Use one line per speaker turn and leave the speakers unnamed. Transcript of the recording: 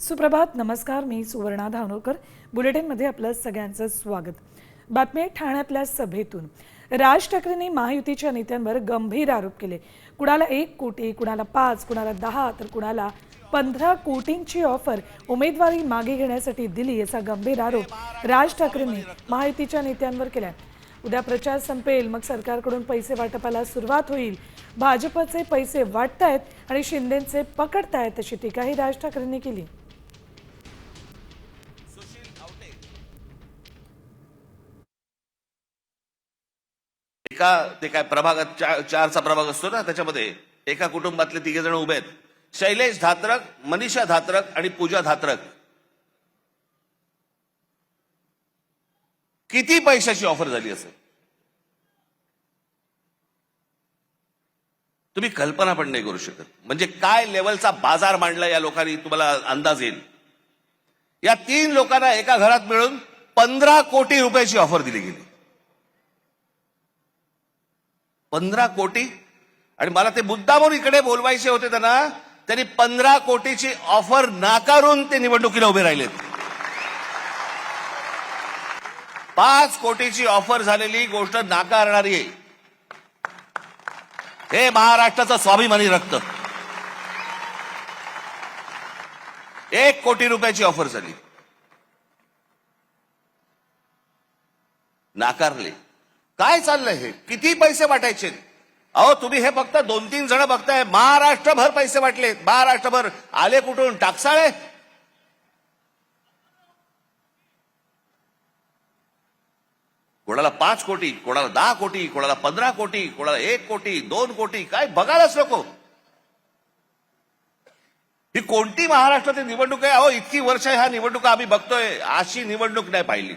सुप्रभात, नमस्कार. मी सुवर्णा धानोरकर. बुलेटिनमध्ये आपलं सगळ्यांचं स्वागत. बातमी ठाण्यातल्या सभेतून राज ठाकरेंनी महायुतीच्या नेत्यांवर गंभीर आरोप केले. कुणाला 1 कोटी, कुणाला 5, कुणाला 10 तर कुणाला 15 कोटींची ऑफर उमेदवारी मागे घेण्यासाठी दिली असा गंभीर आरोप राज ठाकरेंनी महायुतीच्या नेत्यांवर केलाय. उद्या प्रचार संपेल, मग सरकारकडून पैसे वाटपाला सुरुवात होईल. भाजपचे पैसे वाटतायत आणि शिंदेचे पकडतायत अशी टीकाही राज ठाकरेंनी केली.
ते काय प्रभागात चारचा प्रभाग असतो ना, त्याच्यामध्ये एका कुटुंबातले 3 जण उभे आहेत. शैलेश धात्रक, मनीषा धात्रक आणि पूजा धात्रक. किती पैशाची ऑफर झाली असेल तुम्ही कल्पना पण नाही करू शकत. म्हणजे काय लेवलचा बाजार मांडला या लोकांनी, तुम्हाला अंदाज येईल. या 3 लोकांना एका घरात मिळून 15 कोटी रुपयाची ऑफर दिली गेली. 15 कोटी. आणि मला ते मुद्दामून इकडे बोलवायचे होते त्यांनी 15 कोटीची ऑफर नाकारून ते निवडणुकीला उभे राहिलेत. 5 कोटीची ऑफर झालेली गोष्ट नाकारणारी आहे. हे महाराष्ट्राचं स्वाभिमानी रक्त. 1 कोटी रुपयाची ऑफर झाली, नाकारले. काय चाललंय हे? किती पैसे वाटायचे? अहो तुम्ही हे फक्त 2-3 जण बघताय. महाराष्ट्रभर पैसे वाटले. महाराष्ट्रभर आले कुठून? टाकसाळे. कोणाला 5 कोटी, कोणाला 10 कोटी, कोणाला 15 कोटी, कोणाला 1 कोटी, 2 कोटी. काय बघायलाच नको. ही कोणती महाराष्ट्रातील निवडणूक आहे? अहो इतकी वर्ष ह्या निवडणुका आम्ही बघतोय, अशी निवडणूक नाही पाहिली.